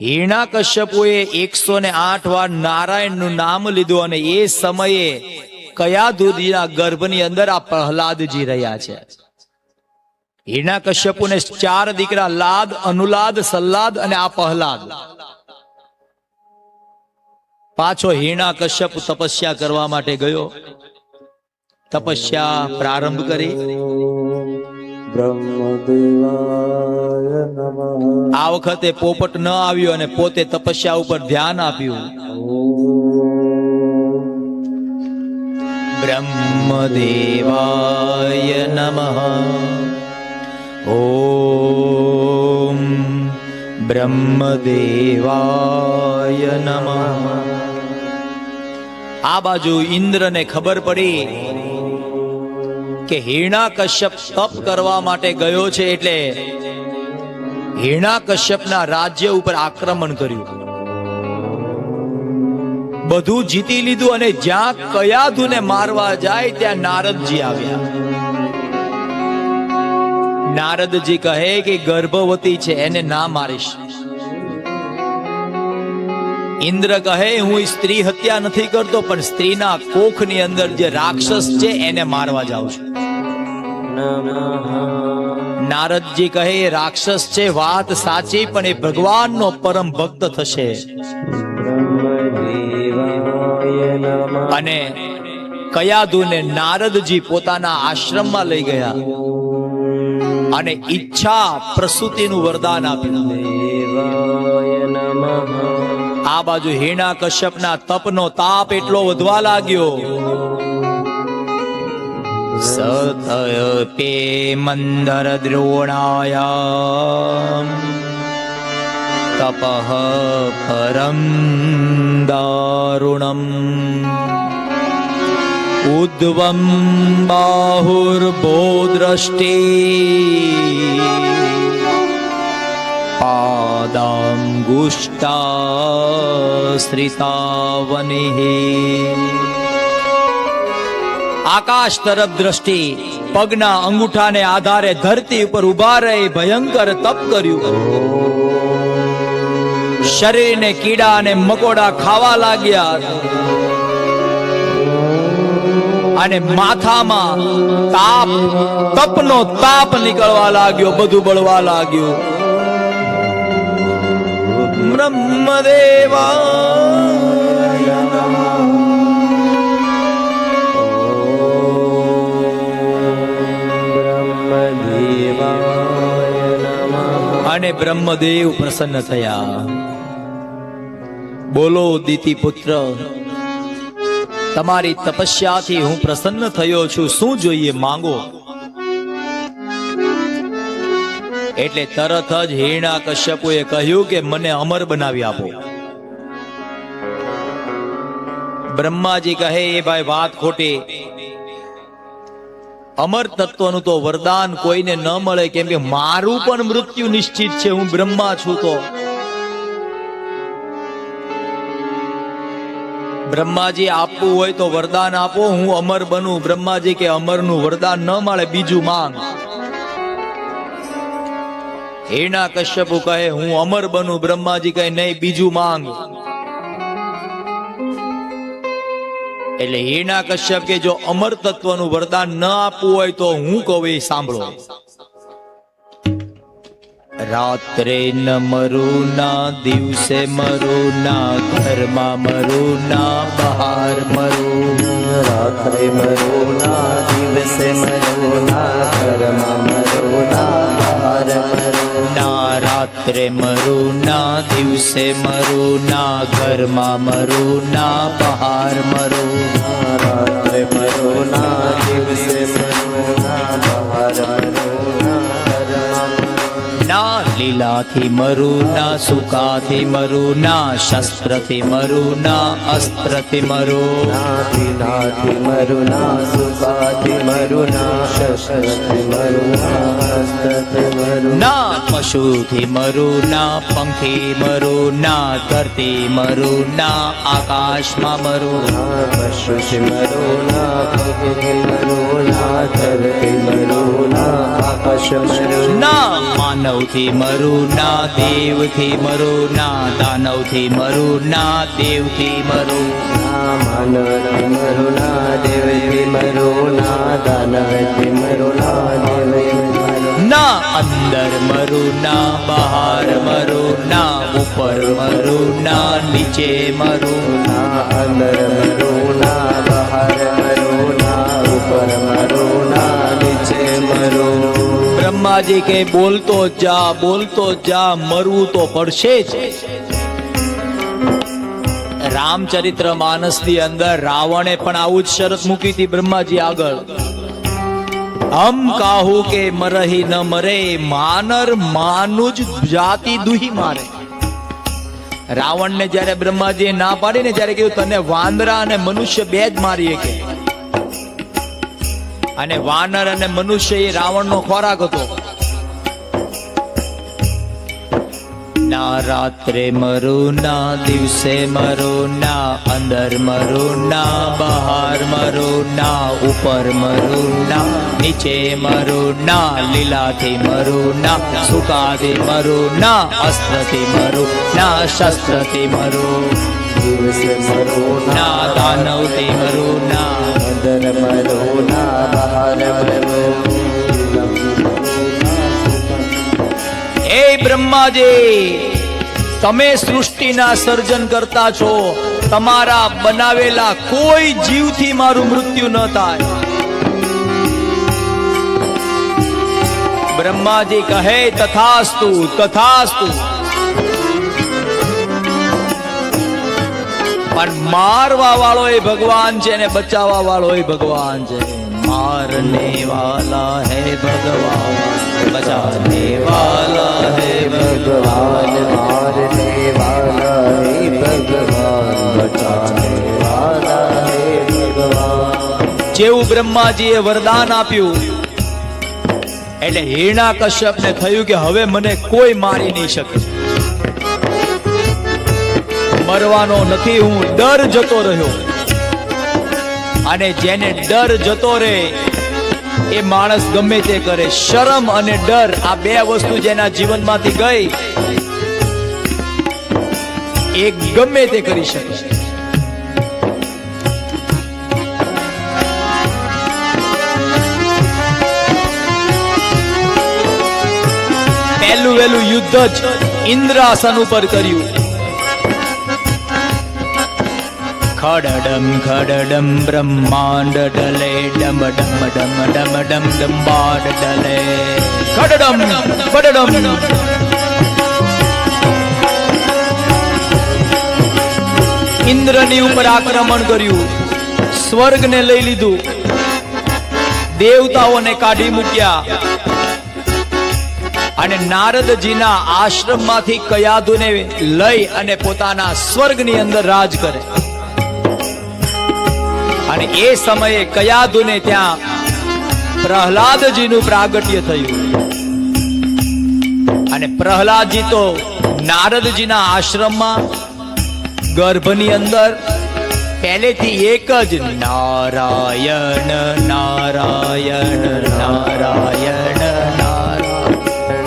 હિરણ્યકશ્યપુએ 108 વાર નારાયણનું નામ લીધું અને એ સમયે કયા દૂધના ગર્ભની અંદર આ પ્રહલાદજી રહ્યા છે. હિરણ્યકશ્યપુને 4 દીકરા, લાદ, અનુલાદ, સલ્લાદ અને આ પ્રહલાદ. પાછો હિરણ્યકશ્યપ તપસ્યા કરવા માટે ગયો. તપસ્યા પ્રારંભ કરી. બ્રહ્મદેવાય નમઃ. આ વખતે પોપટ ન આવ્યો અને પોતે તપસ્યા ઉપર ધ્યાન આપ્યું. બ્રહ્મદેવાય નમઃ. ઓમ બ્રહ્મદેવાય નમઃ. આ બાજુ ઇન્દ્રને ખબર પડી કે હિરણ્યકશ્યપ તપ કરવા માટે ગયો છે, એટલે હિરણ્યકશ્યપના રાજ્ય ઉપર આક્રમણ કર્યું. બધું જીતી લીધું અને જ્યાં કયાધુને મારવા જાય ત્યાં નારદજી આવ્યા. નારદજી કહે કે ગર્ભવતી છે, એને ના મારીશ. ઇન્દ્ર કહે હું સ્ત્રી હત્યા નથી કરતો, પણ સ્ત્રીના કોખની અંદર જે રાક્ષસ છે એને મારવા જાઉં છું. નારદજી કહે રાક્ષસ છે, વાત સાચી, પણ એ ભગવાનનો પરમ ભક્ત થશે. અને કયાધુને નારદજી પોતાના આશ્રમમાં લઈ ગયા અને ઈચ્છા પ્રસૂતિનું વરદાન આપ્યું. આ બાજુ હિરણ્યકશ્યપના તપનો તાપ એટલો વધવા લાગ્યો. સતયપે મંદર દ્રોણાયામ તપઃ પરમ દારુણમ ઉદ્વમ બાહુર્ભો દ્રષ્ટે પાદાંગુષ્ટાશ્રિતાવનિઃ. આકાશ તરફ દ્રષ્ટિ, પગના અંગૂઠાને આધારે ધરતી ઉપર ઉભા રહી ભયંકર તપ કર્યું. શરીરને કીડા અને મકોડા ખાવા લાગ્યા અને માથામાં તાપ, તપનો તાપ નીકળવા લાગ્યો, બધું બળવા લાગ્યું. બ્રહ્મદેવાય નમઃ. અને બ્રહ્મદેવ પ્રસન્ન થયા. બોલો દીતિ પુત્ર, તમારી તપસ્યાથી હું પ્રસન્ન થયો છું, શું જોઈએ માંગો. એટલે તરત જ હિરણ્યકશ્યપુએ કહ્યું કે મને અમર બનાવી આપો. બ્રહ્માજી કહે એ ભાઈ વાત ખોટી. અમર તત્વનું તો વરદાન કોઈને ન મળે, કેમ કે મારું પણ મૃત્યુ નિશ્ચિત છે. હું બ્રહ્મા છું. તો બ્રહ્માજી આપવું હોય તો વરદાન આપો, હું અમર બનું. બ્રહ્માજી કે અમરનું વરદાન ન મળે, બીજું માંગ. હિરણ્યકશ્યપુ કહે હું અમર બનું. બ્રહ્માજી કહે નહીં, બીજું માંગ. એટલે હિરણ્યકશ્યપ કે જો અમર તત્વનું વરદાન ન આપવું હોય તો હું કહું એ સાંભળો. રાત્રે ન મરું ના, દિવસે મરું ના, ઘરમાં મરું ના, બહાર મરું. રાત્રે મરું ના, દિવસે મરું ના, ઘરમાં મરું ના, બહાર મરું ના. રાત્રે મરું ના, દિવસે મરું ના, ઘરમાં મરું ના, બહાર મરું. રાત્રે મરું ના, દિવસે મરું ના, બહાર મરું ના, ના લીલાથી મરું ના, સુકાથી મરું ના, શસ્ત્રથી મરું ના, અસ્ત્રથી મરું. લીલાથી મરું ના, સુકાથી મરું ના, શસ્ત્રથી મરું ના, અસ્ત્રથી મરું ના. પશુથી મરું ના, પંખી મરું ના, ધરતી મરું ના, આકાશમાં મરું. પશુથી મરું ના, પંખી મરું ના, ધરતી મરું ના, આકાશ મરું ના માનવથી મરું ના દેવથી મરું ના દાનવથી મરું ના દેવથી મરું ના માનવથી મરું ના દેવથી મરું ના દાનવથી મરું ના દેવથી મરું ના અંદર મરું ના બહાર મરું ના ઉપર મરું ના નીચે મરું ના અંદર મરું ના બહાર મરું ના ઉપર મરું ના નીચે મરું બ્રહ્માજી કે બોલતો જા મરવું તો પડશે જ. રામચરિત્ર માનસ ની અંદર રાવણે પણ આવું જ શરત મૂકી હતી બ્રહ્માજી આગળ. હમ કાહુ કે મરહી ન મરે માનર માનુજ જાતિ દુહી મારે. રાવણ ને જયારે બ્રહ્માજીએ ના પાડી ને ત્યારે કીધું તને વાંદરા અને મનુષ્ય બે જ મારી શકે. અને વાનર અને મનુષ્ય એ રાવણનો ખોરાક હતો. ના રાત્રે મરું ના દિવસે મરું ના અંદર મરું ના બહાર મરું ના ઉપર મરું ના નીચે મરું ના લીલાથી મરું ના સુકાથી મરું ના અસ્ત્રથી મરું ના શસ્ત્રથી મરું દિવસે મરું ના દાનવથી મરું ના અંદર મરું ના બહાર મરું એ બ્રહ્માજી તમે સૃષ્ટિના સર્જન કરતા છો. તમારા બનાવેલા કોઈ જીવથી મારું મૃત્યુ ન થાય. બ્રહ્માજી કહે તથાસ્તુ તથાસ્તુ. પણ મારવા વાળો એ ભગવાન છે ને બચાવવા વાળો એ ભગવાન છે. मारने वाला है भगवान बचाने वाला है भगवान मारने वाला है भगवान बचाने वाला है भगवान. જેવું બ્રહ્માજીએ વરદાન આપ્યું એટલે હિરણ્યકશ્યપને થયું કે હવે મને કોઈ મારી નહીં શકે. મરવાનો નથી, હું ડર જતો રહ્યો. અને જેને ડર જતો રહે એ માણસ ગમે તે કરે. શરમ અને ડર આ બે વસ્તુ જેના જીવનમાંથી ગઈ એ ગમે તે કરી શકે. પહેલું વહેલું યુદ્ધ જ ઇન્દ્રાસન ઉપર કર્યું. ખડડમ ખડડમ બ્રહ્માંડ ડલે ડમ ડમ ડમ ડમ ડમ ડંબાડ ડલે ખડડમ ખડડમ. ઇન્દ્રની ઉપર આક્રમણ કર્યું, સ્વર્ગને લઈ લીધું, દેવતાઓને કાઢી મૂક્યા અને નારદજીના આશ્રમમાંથી કયાધુને લઈ અને પોતાના સ્વર્ગની અંદર રાજ કરે. અને એ સમયે કયાધુને ત્યાં પ્રહલાદજીનું પ્રાગટ્ય થયું. અને પ્રહલાદજી તો નારદજીના આશ્રમમાં ગર્ભની અંદર પહેલેથી એક જ નારાયણ નારાયણ નારાયણ નારાયણ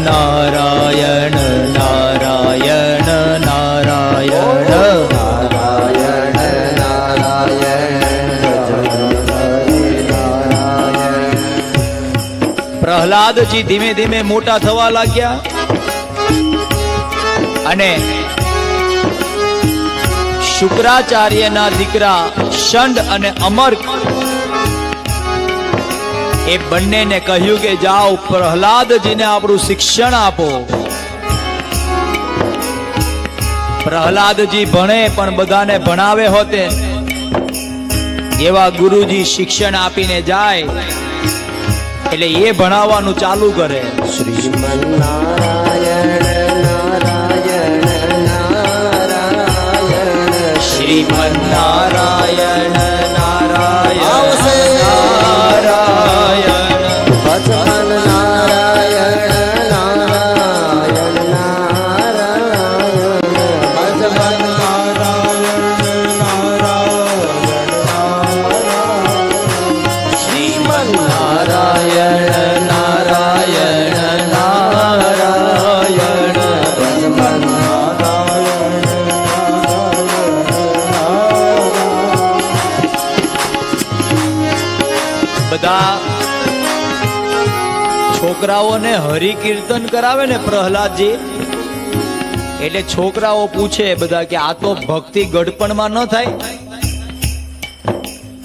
નારાયણ નારાયણ નારાયણ પ્રહલાદજી ધીમે ધીમે મોટા થવા લાગ્યા અને શુક્રાચાર્યના દીકરા શંડ અને અમર્ક એ બંનેને કહ્યું કે જાઓ પ્રહલાદજીને આપણું શિક્ષણ આપો. પ્રહલાદજી ભણે પણ બધાને ભણાવે હોતે. જેવા ગુરુજી શિક્ષણ આપીને જાય એટલે એ ભણાવવાનું ચાલુ કરે. શ્રીમન્નારાયણ નારાયણ નારાયણ શ્રીમન્નારાયણ નારાયણ ભગવાન નારાયણ નારાયણ નારાયણ ભગવાન બધા છોકરાઓને હરિ કીર્તન કરાવે ને પ્રહલાદજી, એટલે છોકરાઓ પૂછે બધા કે આ તો ભક્તિ ગડપણમાં ન થાય?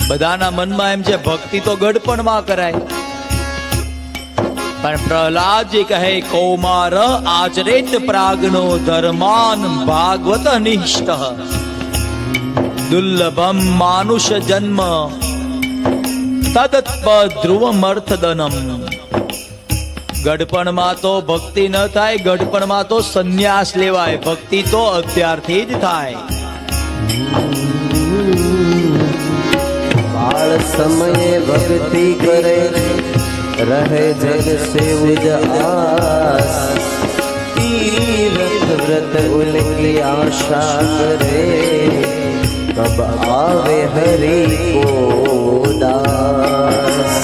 બધાના મનમાં એમ છે ભક્તિ તો ગડપણમાં કરાય, પણ પ્રહલાદજી કહે કૌમાર આચરેત પ્રાગનો ધર્માન ભાગવત નિષ્ઠ દુર્લભમ માનુષ જન્મ તદત્પધ્રુવમર્થદનમ. ગડપણમાં તો ભક્તિ ન થાય, ગડપણમાં તો સંન્યાસ લેવાય, ભક્તિ તો અત્યારથી જ થાય. બાળ સમયે ભક્તિ કરે રહે જગ से उजास तीर्थ व्रत उनकी आशा करे कब आवे हरि को दास.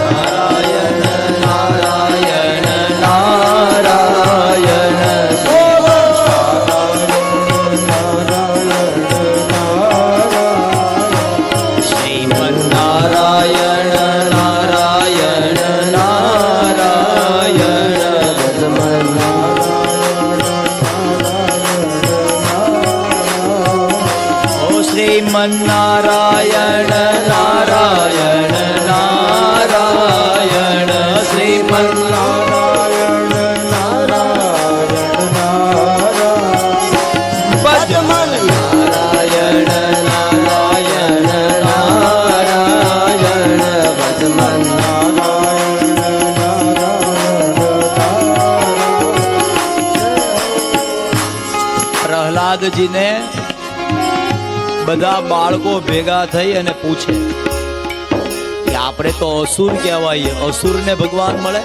નારાયણ નારાયણ નારાયણ શ્રીમન્નારાયણ નારાયણ નારાયણ ઓ શ્રીમન્નારાયણ નારાયણ નારાયણ શ્રીમન્નારાયણ નારાયણ નારાયણ નારાયણ પ્રહલાદજીને બધા બાળકો ભેગા થઈ અને પૂછે કે આપણે તો અસુર કહેવાય, અસુરને ભગવાન મળે?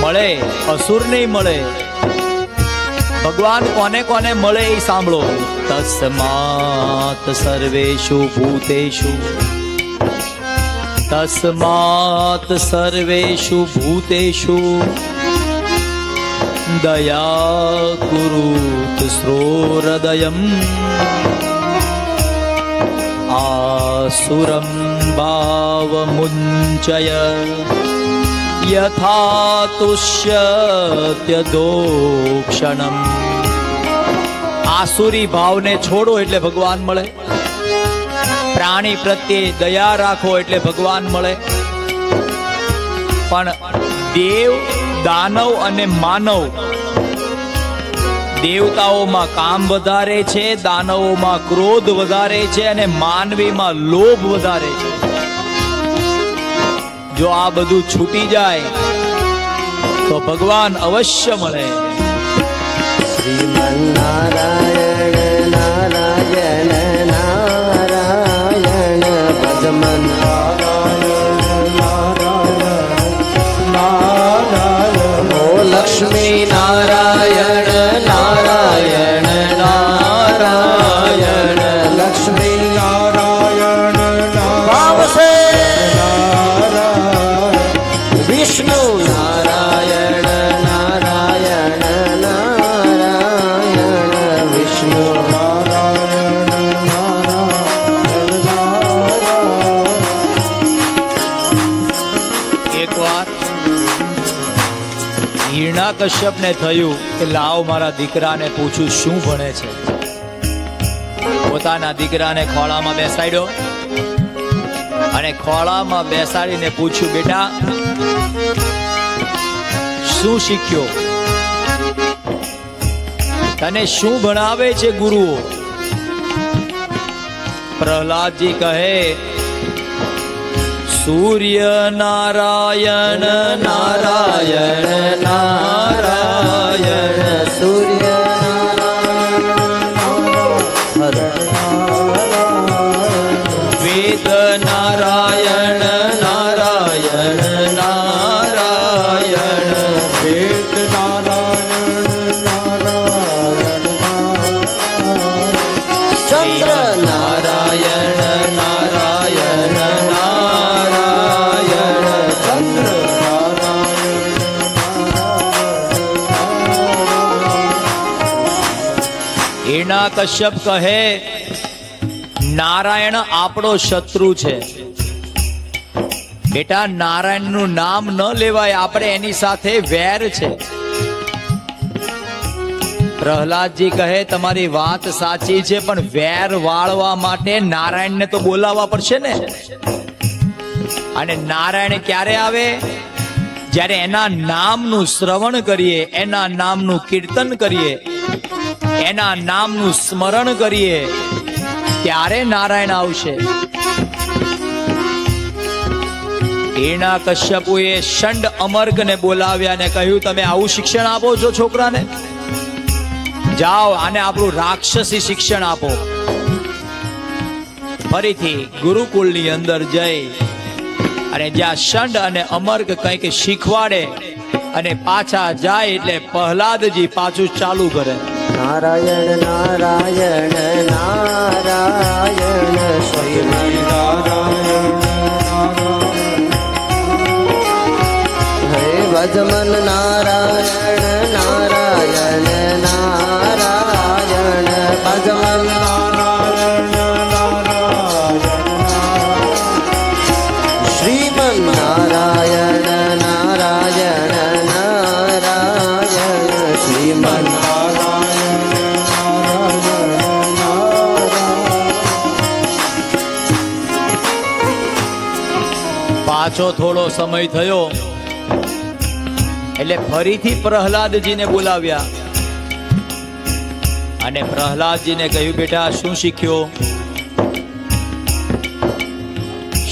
મળે, અસુર નહીં મળે. ભગવાન કોને કોને મળે એ સાંભળો. તસ્માત સર્વેષુ ભૂતેષુ તસ્માત સર્વેષુ ભૂતેષુ દયા કુરુત શ્રોરદયમ આસુરમ ભાવમુંચય યથા તુષ્યત્યદોક્ષણમ. આસુરી ભાવને છોડો એટલે ભગવાન મળે, પ્રાણી પ્રત્યે દયા રાખો એટલે ભગવાન મળે. પણ દેવ, દાનવ અને માનવ, દેવતાઓમાં કામ વધારે છે, દાનવોમાં ક્રોધ વધારે છે અને માનવીમાં લોભ વધારે છે. જો આ બધું છૂટી જાય તો ભગવાન અવશ્ય મળે. શ્રીમન્નારાયણ નારાયણ નારાયણ ભજમન લક્ષ્મી નારાયણ નારાયણ નારાયણ લક્ષ્મી નારાયણ ભાવસે વિષ્ણુ નારાયણ નારાયણ નારાયણ વિષ્ણુ એક વાર હિરણ્યકશ્યપ ને થયું કે લાવ મારા દીકરાને પૂછું શું ભણે છે. પોતાના દીકરાને ખોળામાં બેસાડ્યો અને ખોળામાં બેસાડીને પૂછ્યું, બેટા શું શીખ્યો? તને શું ભણાવે છે ગુરુઓ? પ્રહલાદજી કહે, સૂર્ય નારાયણ નારાયણ નારાયણ સૂર્ય વેદ નારાયણ નારાયણ નારાયણ વેદ નારાયણ ચંદ્ર નારાયણ નારાયણ નારાયણ ચંદ્ર હિરણ્યકશ્યપ કહે, નારાયણ આપણો શત્રુ છે. બેટા, નારાયણનું નામ ન લેવાય, આપણે એની સાથે વેર છે. પ્રહલાદજી કહે તમારી વાત સાચી છે, પણ વેર વાળવા માટે નારાયણને તો બોલાવવા પડશે ને. અને નારાયણ ક્યારે આવે? જ્યારે એના નામનું શ્રવણ કરીએ, એના નામનું કીર્તન કરીએ, એના નામનું સ્મરણ કરીએ, ત્યારે નારાયણ આવશે. હિરણ્યકશ્યપુએ ષંડ અમર્કને બોલાવ્યા ને કહ્યું તમે આવું શિક્ષણ આપો છો છોકરાને? જાઓ આને આપણું રાક્ષસી શિક્ષણ આપો. ફરીથી ગુરુકુળની અંદર જઈ અને જ્યાં ષંડ અને અમર્ક કંઈક શીખવાડે અને પાછા જાય એટલે પ્રહલાદજી પાછું ચાલુ કરે. નારાયણ નારાયણ નારાયણ શ્રીમન નારાયણ હે ભજમન નારાયણ નારાયણ નારાયણ ભજમન શ્રીમન નારાયણ નારાયણ નારાયણ શ્રીમન પાછો થોડો સમય થયો એટલે ફરીથી પ્રહલાદજીને બોલાવ્યા અને પ્રહલાદજીને કહ્યું બેટા શું શીખ્યો?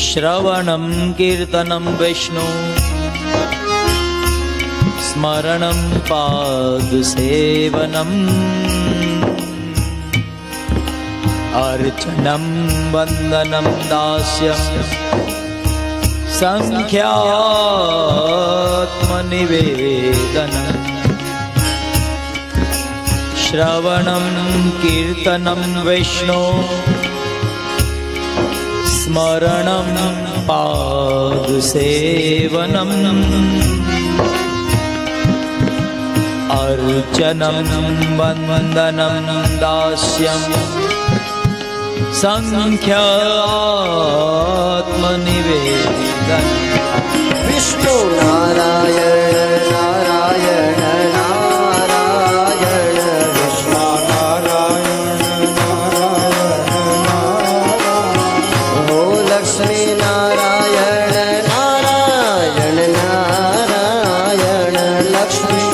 શ્રવણમ કીર્તનમ વિષ્ણુ સ્મરણમ પાદ સેવનમ અર્ચનમ વંદનમ દાસ્યમ સંખ્યાત્મનિવેદનમ શ્રવણમ કીર્તનમ વિષ્ણુ સ્મરણમ પાદ સેવનમ અર્ચનમ વંદનમ દાસ્યમ સંખ્યાત્મનિવેદન. વિષ્ણુ નારાયણ નારાયણ નારાયણ વિષ્ણુ હો લક્ષ્મી નારાયણ નારાયણ નારાયણ લક્ષ્મી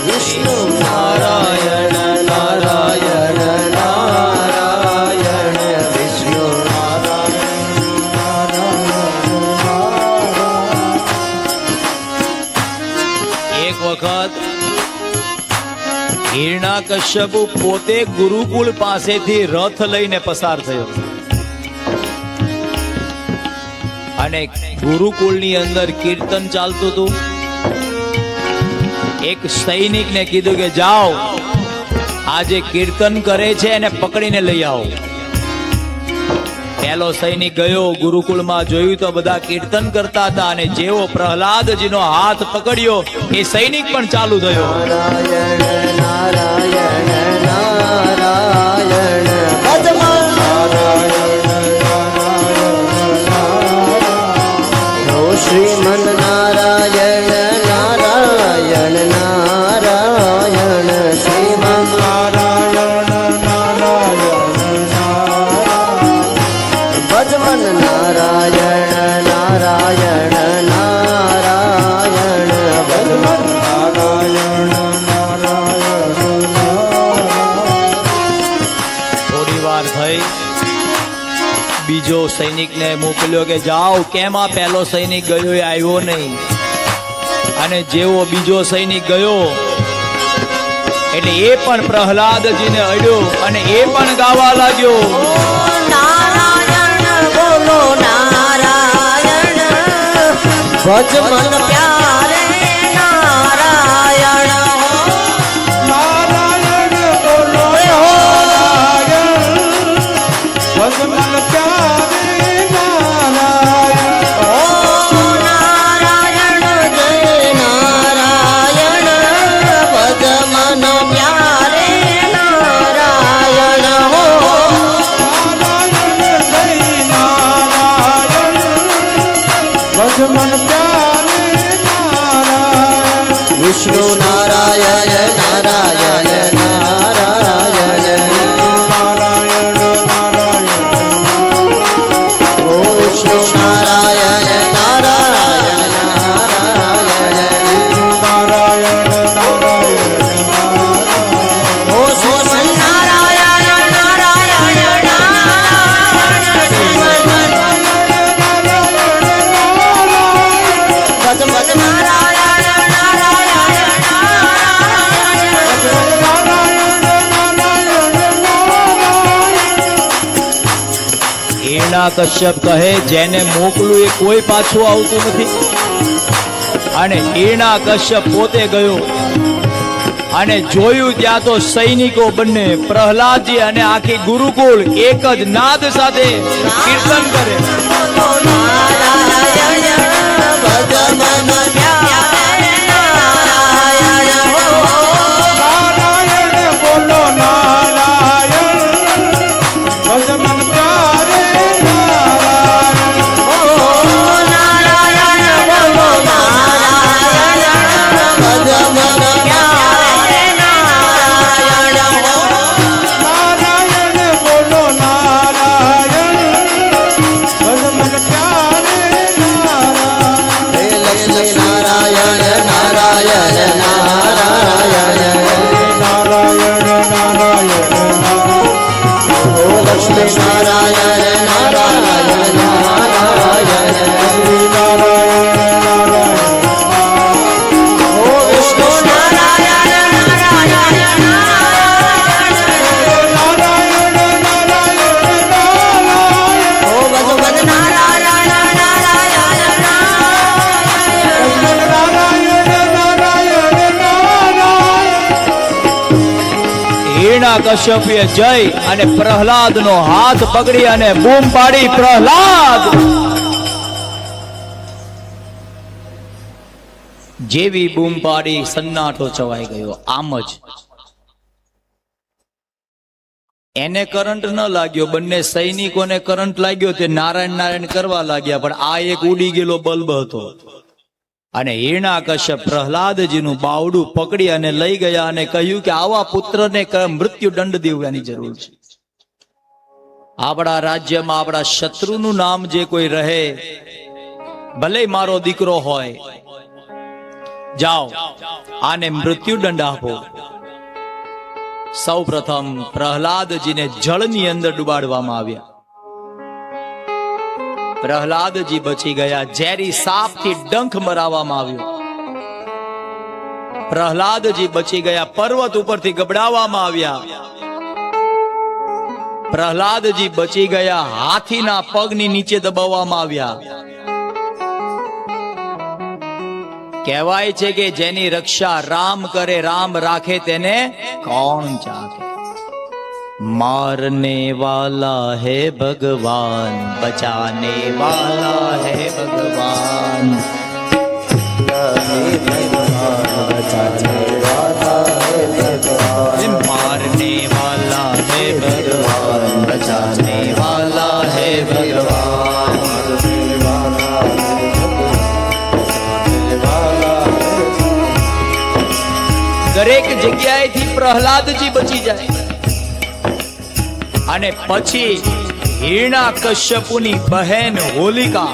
વિષ્ણુ નારાયણ નારાયણ નારાયણ વિષ્ણુ એક વખત હિરણ્યકશ્યપુ પોતે ગુરુકુળ પાસેથી રથ લઈને પસાર થયો અને ગુરુકુળની અંદર કીર્તન ચાલતું હતું. એક સૈનિકને કીધું કે જાઓ આ જે કીર્તન કરે છે એને પકડીને લઈ આવો. પહેલો સૈનિક ગયો, ગુરુકુળમાં જોયું તો બધા કીર્તન કરતા હતા અને જેવો પ્રહલાદજીનો હાથ પકડ્યો એ સૈનિક પણ ચાલુ થયો. નારાયણ નારાયણ નારાયણ ભજમન હો શ્રીમન નારાયણ નારાયણ નારાયણ શ્રીમન ભજમન નારાયણ નારાયણ નારાયણ ભજમન થોડી વાર થઈ બીજો સૈનિકને મોકલ્યો કે જાઓ. કેમ આ પહેલો સૈનિક ગયો એ આવ્યો નહીં? અને જેવો બીજો સૈનિક ગયો એટલે એ પણ પ્રહલાદજીને અડ્યો અને એ પણ ગાવા લાગ્યો. નારાયણ બોલો નારાયણ ભજમન પ્યારે નારાયણ નારાયણ બોલો નારાયણ ભજમન પ્યારે નારાયણ ઓ નારાયણ જય નારાયણ ભજમન પ્યારે હિરણાકશ્યપ કહે જેને મોકલું એ કોઈ પાછું આવતું નથી. અને હિરણાકશ્યપ પોતે ગયો અને જોયું ત્યાં તો સૈનિકો બંને પ્રહલાદજી અને આખી ગુરુકુળ એક જ નાદ સાથે કીર્તન કરે. નારાયણ બોલો નારાયણ ભજ મન પ્યારે નારાયણ બોલો નારાયણ ભજ મન પ્યારે હે લક્ષ્મી નારાયણ નારાયણ નારાયણ નારાયણ નારાયણ ઓ લક્ષ્મી નારાયણ નારાયણ નારાયણ ઓ વિષ્ણુ નારાયણ નારાયણ ઓ ભગવદ નારાયણ હિરણાકશ્યપે જઈ અને પ્રહલાદનો હાથ પકડી અને બૂમ પાડી, પ્રહલાદ! જેવી બૂમ પાડી સન્નાટો છવાઈ ગયો. આમ જ એને કરંટ ન લાગ્યો, બંને સૈનિકોને કરંટ લાગ્યો, તે નારાયણ નારાયણ કરવા લાગ્યા, પણ આ એક ઉડી ગયેલો બલ્બ હતો. અને હિરણાકશ્યપ પ્રહલાદજીનું બાવડું પકડી અને લઈ ગયા અને કહ્યું કે આવા પુત્રને મૃત્યુ દંડ દેવાની જરૂર છે. આપણા રાજ્યમાં આપણા શત્રુનું નામ જે કોઈ રહે, ભલે મારો દીકરો હોય, જાઓ આને મૃત્યુ દંડ આપો. સૌ પ્રથમ પ્રહલાદજીને જળની અંદર ડુબાડવામાં આવ્યા. પ્રહલાદજી બચી ગયા. ઝેરી સાપથી ડંખ મરાવવામાં આવ્યો. પ્રહલાદજી બચી ગયા. પર્વત ઉપરથી ગબડાવવામાં આવ્યા. પ્રહલાદજી બચી ગયા. હાથીના પગની નીચે દબાવવામાં આવ્યા. કહેવાય છે કે જેની રક્ષા રામ કરે, રામ રાખે તેને કોણ ચાખે. मारने वाला है भगवान, बचाने वाला है भगवान. मारने वाला है भगवान, बचाने वाला है भगवान. દરેક જગ્યાએથી પ્રહલાદજી બચી જાય. અને પછી હિરણાકશ્યપુની બહેન હોલિકા,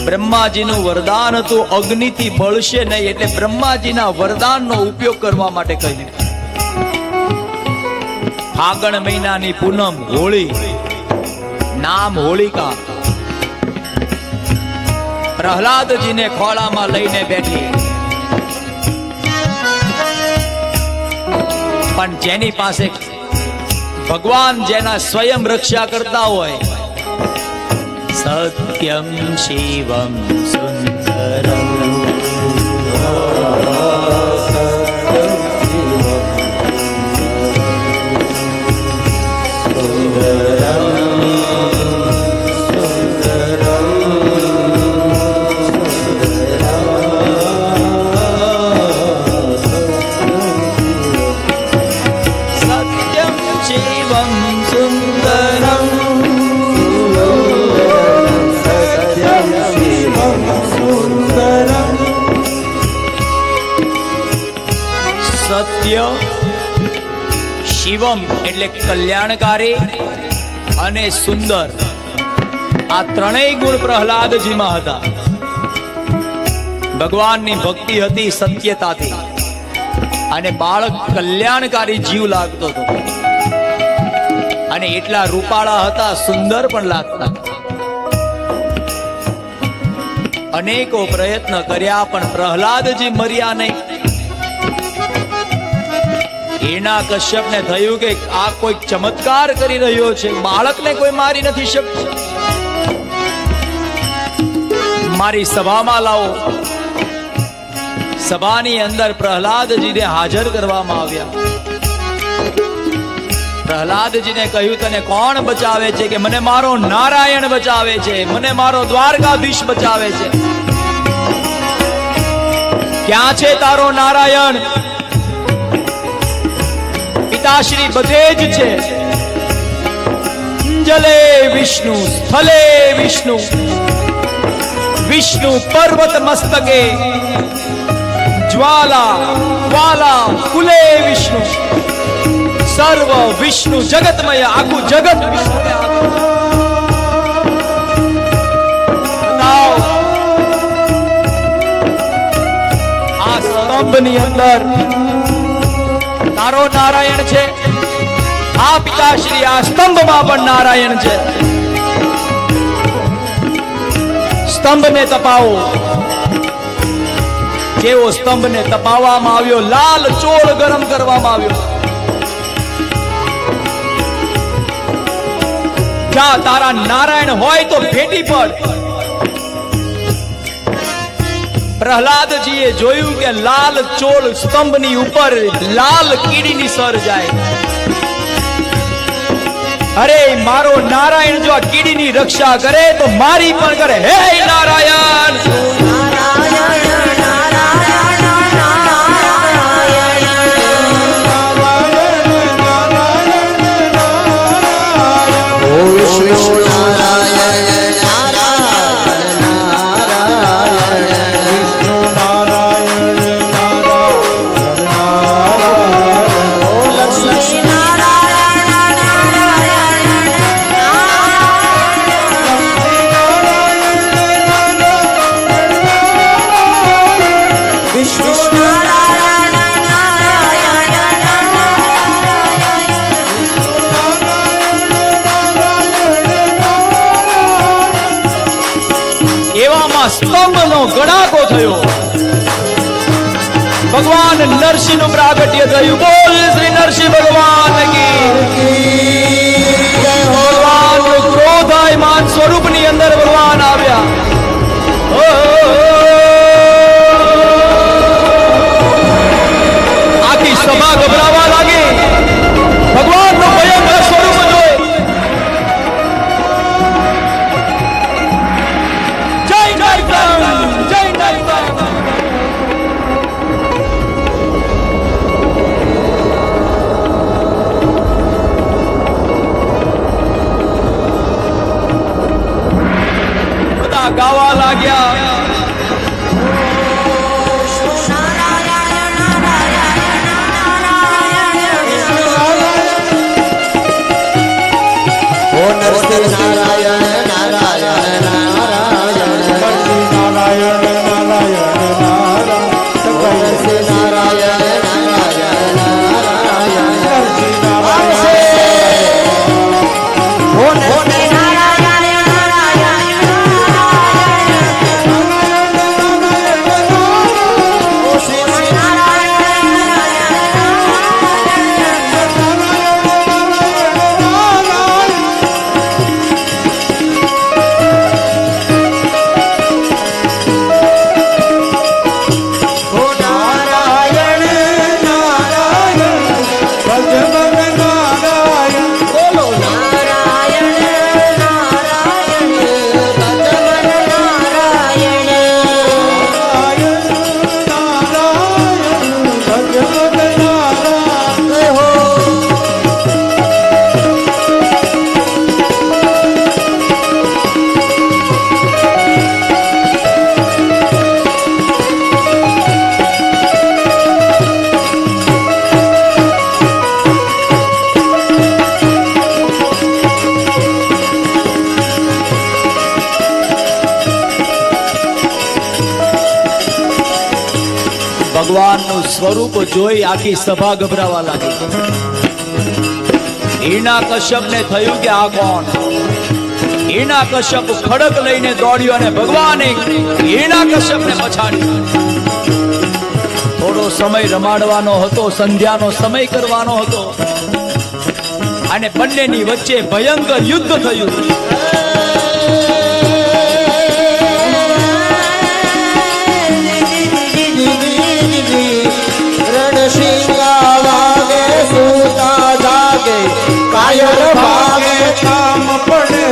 બ્રહ્માજીનું વરદાન હતું અગ્નિથી બળશે નહીં, એટલે બ્રહ્માજીના વરદાનનો ઉપયોગ કરવા માટે કહ્યું. ફાગણ મહિનાની પૂનમ, હોળી, નામ હોલિકા. પ્રહલાદજીને ખોળામાં લઈને બેઠી. પણ જેની પાસે ભગવાન, જેના સ્વયં રક્ષા કરતા હોય, સત્યમ શિવમ સુંદરમ, સત્ય શિવમ એટલે કલ્યાણકારી અને સુંદર. આ ત્રણેય ગુણ પ્રહલાદજીમાં હતા. ભગવાનની ભક્તિ હતી સત્યતાથી, અને બાળક કલ્યાણકારી જીવ લાગતો હતો, અને એટલા રૂપાળા હતા, સુંદર પણ લાગતા. અનેકો પ્રયત્ન કર્યા પણ પ્રહલાદજી મર્યા નહીં. હિરણા કશ્યપને થયું કે આ કોઈ ચમત્કાર કરી રહ્યો છે, બાળકને કોઈ મારી નથી શકતું, મારી સભામાં લાવો. સભાની અંદર પ્રહલાદજીને હાજર કરવામાં આવ્યા. પ્રહલાદજીને કહ્યું તને કોણ બચાવે છે? કે મને મારો નારાયણ બચાવે છે, મને મારો દ્વારકાધીશ બચાવે છે. ક્યાં છે તારો નારાયણ? પિતાશ્રી બધે જ છે. જલે વિષ્ણુ સ્થલે વિષ્ણુ, વિષ્ણુ પર્વત મસ્તકે, જ્વાલા જ્વાલા કુલે વિષ્ણુ, સર્વ વિષ્ણુ જગતમય, આખું જગત વિષ્ણુને આ સ્તંભની અંદર તારો નારાયણ છે. આ પિતાશ્રી આ સ્તંભમાં પણ નારાયણ છે. સ્તંભને તપાવો. જેવો સ્તંભને તપાવવામાં આવ્યો, લાલ ચોળ ગરમ કરવામાં આવ્યો. જા તારા નારાયણ હોય તો ભેટી પડ. પ્રહલાદજીએ જોયું કે લાલ ચોળ સ્તંભની ઉપર લાલ કીડીની સર જાય. અરે મારો નારાયણ જો આ કીડીની રક્ષા કરે તો મારી પણ કરે. હે નારાયણ, સ્તંભનો ગડાકો થયો. ભગવાન નરસિંહ નું પ્રાગટ્ય થયું. બોલ શ્રી નરસિંહ ભગવાન કી. ભગવાન ક્રોધાયમાન સ્વરૂપ ની અંદર ભગવાન આવ્યા. આખી સભા ગભરાવા લાગી. ભગવાન નું ભયંકર સ્વરૂપ જોઈ. ગાવા લાગ્યા. ઓ નરસિંહ નારાયણ નારાયણ નારાયણ, નારાયણ નારાયણ નારાયણ, નરસિંહ નારાયણ નારાયણ નારાયણ, નરસિંહ નારાયણ. ભગવાનનું સ્વરૂપ જોઈ આખી સભા ગભરાવા લાગી. હિરણા કશ્યપને થયું કે આ કોણ? હિરણા કશ્યપ ખડક લઈને દોડ્યો અને ભગવાને હિરણા કશ્યપને પછાડ્યો. થોડો સમય રમાડવાનો હતો, સંધ્યાનો સમય કરવાનો હતો, અને બંનેની વચ્ચે ભયંકર યુદ્ધ થયું. રણશિંગા વાગે સૂતા જાગે, કાયર ભાગે કામ પડે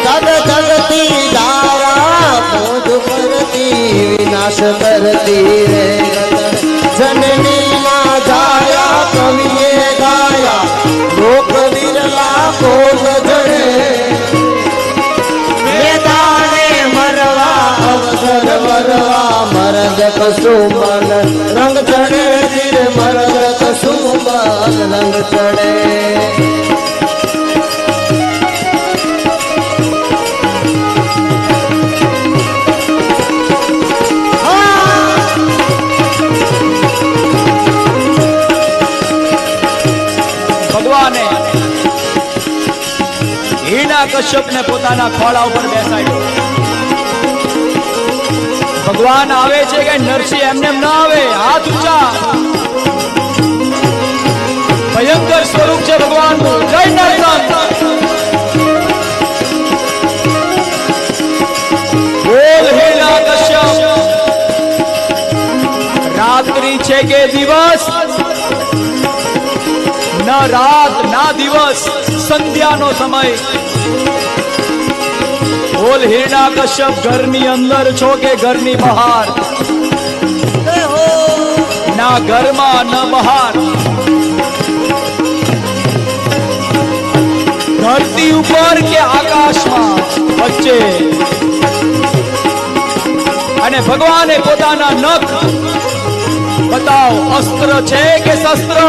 જગ જગતી ધારા બોધ કરતી વિનાશ કરતી રે જનની ના જાયા કવિએ ગાયા લોક વિરલા કોક જડે મેદાને મરવા અવસર વરવા મરદ કસુંબલ રંગ ચડે ધીર મરદ કસુંબલ રંગ ચડે. ભગવાને હિરણ્યકશ્યપને પોતાના ખોળા ઉપર બેસાડ્યો. ભગવાન આવે છે કે નરસિંહ એમને ના આવે, હાથ ઊંચા. ભયંકર સ્વરૂપ છે ભગવાનનું. જય નરસિંહ. બોલ હિરણ્યકશ્યપ, રાત્રિ છે કે દિવસ? ના રાત ના દિવસ, સંધ્યાનો સમય. બોલ હિરણ્યકશ્યપ, ઘરની અંદર છો કે ઘરની બહાર? ના ઘરમાં ન બહાર. ધરતી ઉપર કે આકાશમાં વચ્ચે. અને ભગવાને પોતાના નખ બતાવ, અસ્ત્ર છે કે શસ્ત્ર?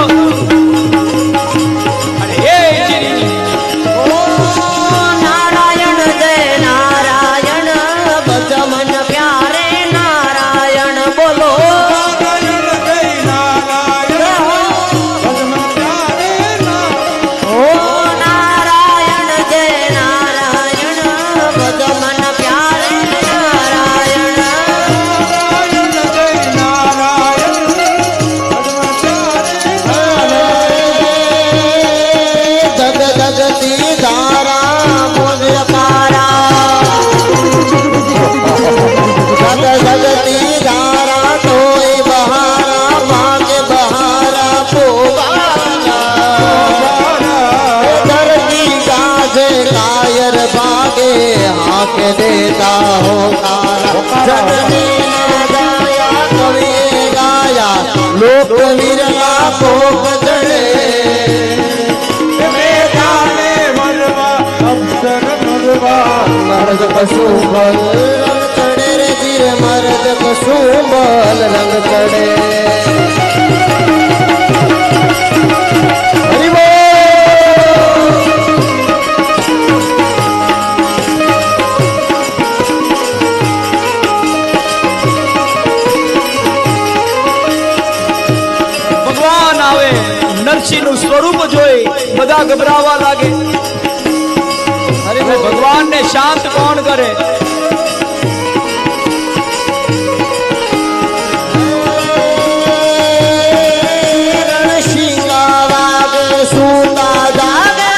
અને એ નારાયણ જય નારાયણ ભજ મન પ્યારે નારાયણ બોલો. ઓ નારાયણ જય નારાયણ ભજ મન પ્યારે નારાયણ. જગ જગતી ધારા મોજ પારા જગ જગતી ધારા તોય બહારા ભાગે બહારા પોવાલા ધરતી ગાજે કાયર ભાગે હાકે દેતા હો કારા જનની ના ગાયા કવિએ ગાયા લોક વિરલા કોક જડે મરદ કસુંબલ રંગ ચડે રે ધીરે મરદ કસુંબલ રંગ ચડે. હરિ બોલ. ભગવાન આવે, નરસિંહનું સ્વરૂપ જોઈ બધા ગભરાવા લાગે. અરે ભાઈ, ભગવાનને શાંત કોણ કરે? રણશિંગા વાગે સૂતા જાગે,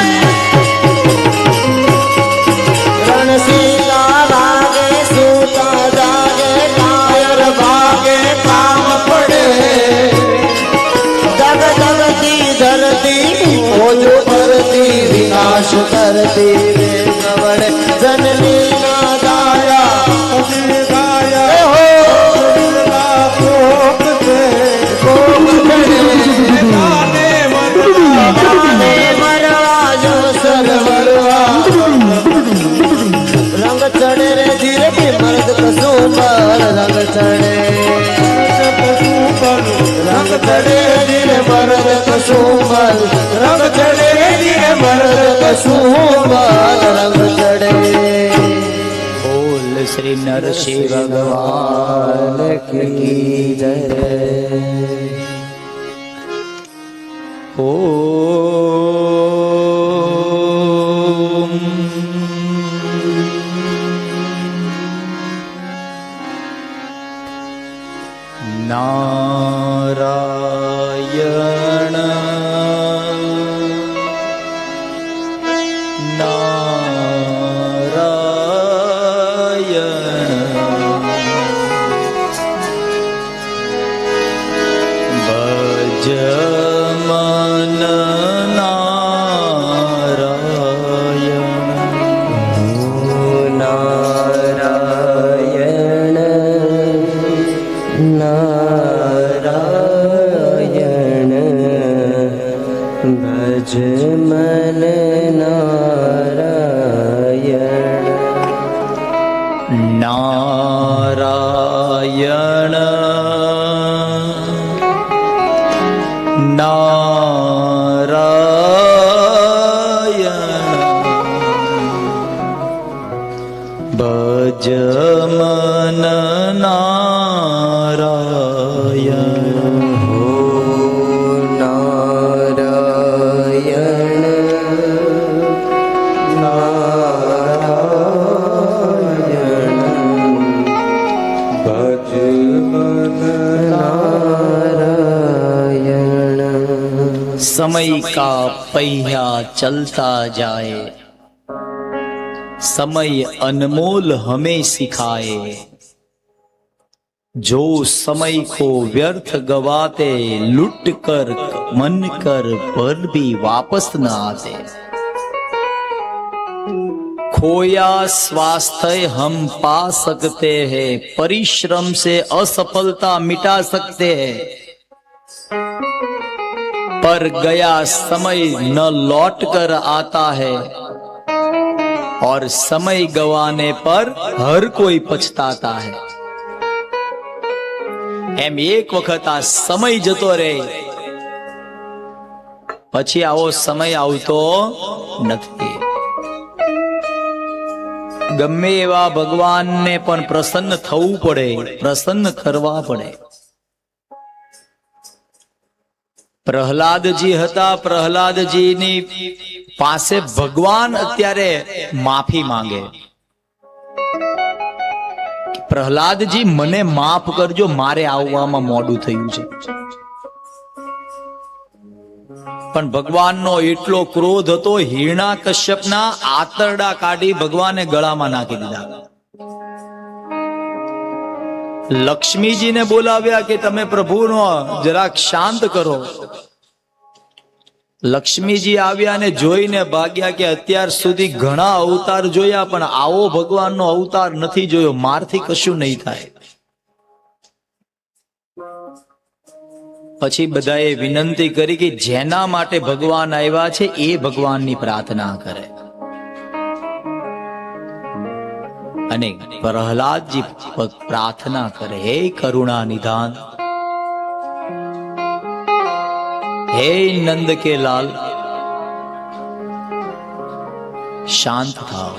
રણશિંગા વાગે સૂતા જાગે, કાયર ભાગે કામ પડે જગ જગતી ધરતી ઓજો કરતી વિનાશ કરતી રે ગવડે જનની ના ગાયા મરવા જો સરવરવા રંગ ચડે રે ધીરે મર્દ કસુંબલ રંગ ચડે રંગ ચડે ધીરે મર્દ કસુંબલ રંગ ચડે ધીરે મર્દ કસુંબલ રંગ ચડે. બોલ શ્રી નરસિંહ ભગવાન કી જય. ઓમ. નારાયણ ભજ મન નારાયણ નારાયણ નારાયણ ભજ મન નારાયણ હો નારાયણ નારાયણ ભજ મન નારાયણ समय का पहिया चलता जाए, समय अनमोल हमें सिखाए। जो समय को व्यर्थ गवाते, लुट कर मन कर पर भी वापस न आते। खोया स्वास्थ्य हम पा सकते हैं, परिश्रम से असफलता मिटा सकते हैं, पर गया समय न लौट कर आता है, और समय गवाने पर हर कोई पछताता है। એમ એક વખત આ સમય જતો રહે પછી આવો સમય આવતો નથી. ગમે એવા ભગવાનને પણ પ્રસન્ન થવું પડે, પ્રસન્ન કરવા પડે. પ્રહલાદજી હતા, પ્રહલાદજીની પાસે ભગવાન અત્યારે માફી માંગે. પ્રહલાદજી મને માફ કરજો, મારે આવવામાં મોડું થયું છે. પણ ભગવાનનો એટલો ક્રોધ હતો, હિરણા કશ્યપના આંતરડા કાઢી ભગવાને ગળામાં નાખી દીધા. લક્ષ્મીજીને બોલાવ્યા કે તમે પ્રભુનો જરાક શાંત કરો. લક્ષ્મીજી આવ્યા ને જોઈને ભાગ્યા કે અત્યાર સુધી ઘણા અવતાર જોયા પણ આવો ભગવાનનો અવતાર નથી જોયો, મારથી કશું નહીં થાય. પછી બધાએ વિનંતી કરી કે જેના માટે ભગવાન આવ્યા છે એ ભગવાનની પ્રાર્થના કરે. અને પ્રહલાદજી પ્રાર્થના કરે, હે કરુણા નિધાન, હે નંદ કે લાલ, શાંત થાઓ.